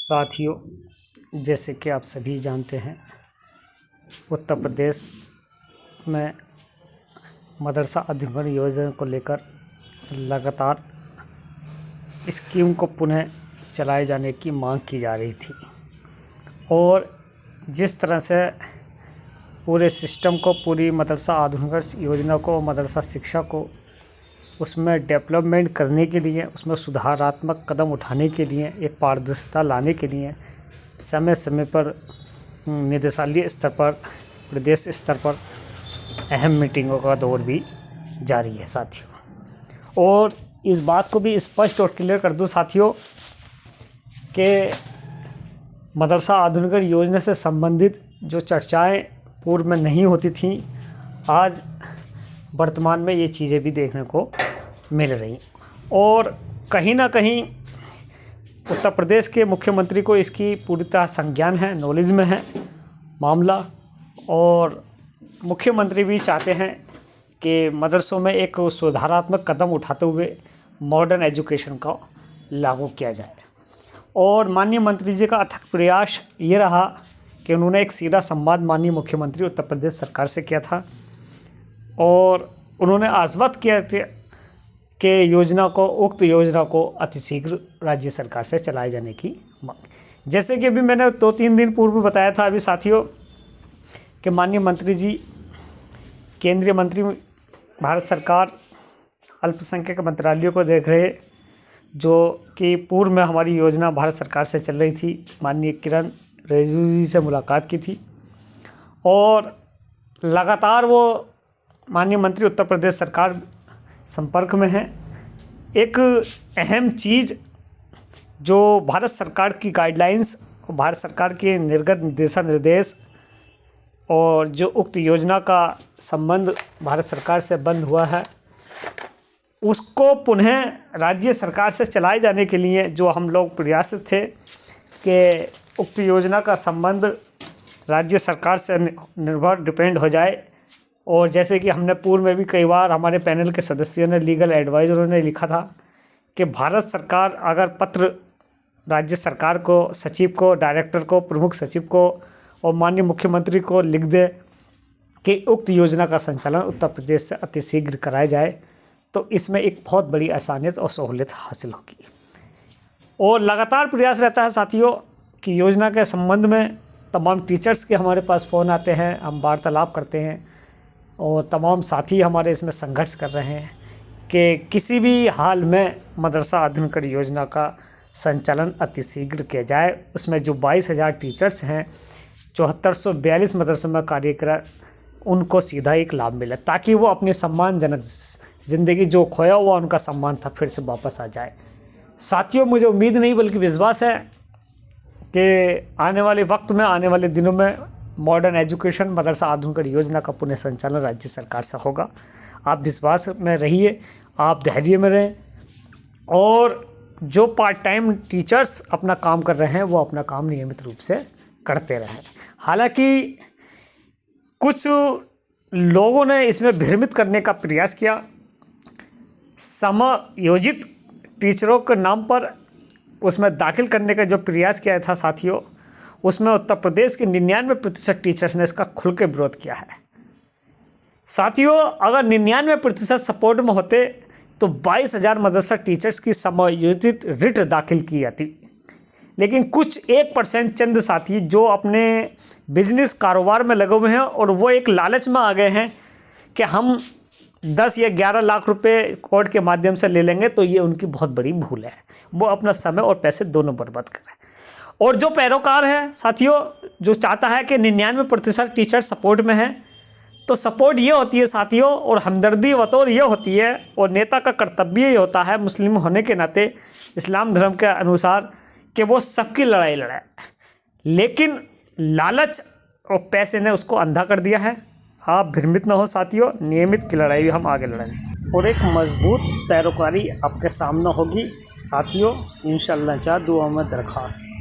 साथियों, जैसे कि आप सभी जानते हैं, उत्तर प्रदेश में मदरसा अधिग्रहण योजना को लेकर लगातार स्कीम को पुनः चलाए जाने की मांग की जा रही थी और जिस तरह से पूरे सिस्टम को, पूरी मदरसा आधुनिकीकरण योजना को, मदरसा शिक्षा को उसमें डेवलपमेंट करने के लिए, उसमें सुधारात्मक कदम उठाने के लिए, एक पारदर्शिता लाने के लिए समय समय पर निदेशालय स्तर पर, प्रदेश स्तर पर अहम मीटिंगों का दौर भी जारी है साथियों। और इस बात को भी स्पष्ट और क्लियर कर दूं साथियों कि मदरसा आधुनिकीकरण योजना से संबंधित जो चर्चाएं पूर्व में नहीं होती थीं, आज वर्तमान में ये चीज़ें भी देखने को मिल रही और कहीं ना कहीं उत्तर प्रदेश के मुख्यमंत्री को इसकी पूरी तरह संज्ञान है, नॉलेज में है मामला, और मुख्यमंत्री भी चाहते हैं कि मदरसों में एक सुधारात्मक कदम उठाते हुए मॉडर्न एजुकेशन का लागू किया जाए। और माननीय मंत्री जी का अथक प्रयास ये रहा कि उन्होंने एक सीधा संवाद माननीय मुख्यमंत्री उत्तर प्रदेश सरकार से किया था और उन्होंने आश्वस्त किया था कि उक्त योजना को अतिशीघ्र राज्य सरकार से चलाए जाने की मांग। जैसे कि अभी मैंने 2-3 दिन पूर्व बताया था अभी साथियों कि माननीय मंत्री जी, केंद्रीय मंत्री, भारत सरकार अल्पसंख्यक मंत्रालयों को देख रहे, जो कि पूर्व में हमारी योजना भारत सरकार से चल रही थी। माननीय किरण रिजिजू जी से मुलाकात की थी और लगातार वो माननीय मंत्री उत्तर प्रदेश सरकार संपर्क में है। एक अहम चीज़ जो भारत सरकार की गाइडलाइंस, भारत सरकार के निर्गत दिशा निर्देश और जो उक्त योजना का संबंध भारत सरकार से बंद हुआ है, उसको पुनः राज्य सरकार से चलाए जाने के लिए जो हम लोग प्रयास थे कि उक्त योजना का संबंध राज्य सरकार से निर्भर डिपेंड हो जाए। और जैसे कि हमने पूर्व में भी कई बार हमारे पैनल के सदस्यों ने, लीगल एडवाइज़रों ने लिखा था कि भारत सरकार अगर पत्र राज्य सरकार को, सचिव को, डायरेक्टर को, प्रमुख सचिव को और माननीय मुख्यमंत्री को लिख दे कि उक्त योजना का संचालन उत्तर प्रदेश से अतिशीघ्र कराया जाए, तो इसमें एक बहुत बड़ी आसानियत और सहूलियत हासिल होगी। और लगातार प्रयास रहता है साथियों कि योजना के संबंध में तमाम टीचर्स के हमारे पास फ़ोन आते हैं, हम वार्तालाप करते हैं और तमाम साथी हमारे इसमें संघर्ष कर रहे हैं कि किसी भी हाल में मदरसा आधुनिकीकरण योजना का संचालन अतिशीघ्र किया जाए। उसमें जो 22,000 टीचर्स हैं, 7442 मदरसों में कार्य कर, उनको सीधा एक लाभ मिले ताकि वो अपने सम्मानजनक ज़िंदगी, जो खोया हुआ उनका सम्मान था, फिर से वापस आ जाए। साथियों, मुझे उम्मीद नहीं बल्कि विश्वास है कि आने वाले वक्त में, आने वाले दिनों में मॉडर्न एजुकेशन मदरसा आधुनिकीकरण योजना का पुनः संचालन राज्य सरकार से होगा। आप विश्वास में रहिए, आप धैर्य में रहें और जो पार्ट टाइम टीचर्स अपना काम कर रहे हैं वो अपना काम नियमित रूप से करते रहें। हालांकि कुछ लोगों ने इसमें भ्रमित करने का प्रयास किया, समायोजित टीचरों के नाम पर उसमें दाखिल करने का जो प्रयास किया था साथियों, उसमें उत्तर प्रदेश के 99% टीचर्स ने इसका खुल के विरोध किया है। साथियों, अगर 99% सपोर्ट में होते तो 22,000 मदरसा टीचर्स की समायोजित रिट दाखिल की जाती, लेकिन कुछ 1% चंद साथी जो अपने बिजनेस कारोबार में लगे हुए हैं और वो एक लालच में आ गए हैं कि हम 10 या 11 लाख रुपए कोर्ट के माध्यम से ले लेंगे, तो ये उनकी बहुत बड़ी भूल है। वो अपना समय और पैसे दोनों बर्बाद कर रहे हैं। और जो पैरोकार है साथियों, जो चाहता है कि 99% टीचर सपोर्ट में है, तो सपोर्ट ये होती है साथियों और हमदर्दी बतौर ये होती है और नेता का कर्तव्य ये होता है मुस्लिम होने के नाते, इस्लाम धर्म के अनुसार, कि वो सबकी लड़ाई लड़ाए। लेकिन लालच और पैसे ने उसको अंधा कर दिया है। आप भ्रमित ना हो साथियों, नियमित की लड़ाई हम आगे लड़ेंगे और एक मजबूत पैरोकारी आपके सामने होगी साथियों, इंशाअल्लाह। दुआ में दरख्वास्त।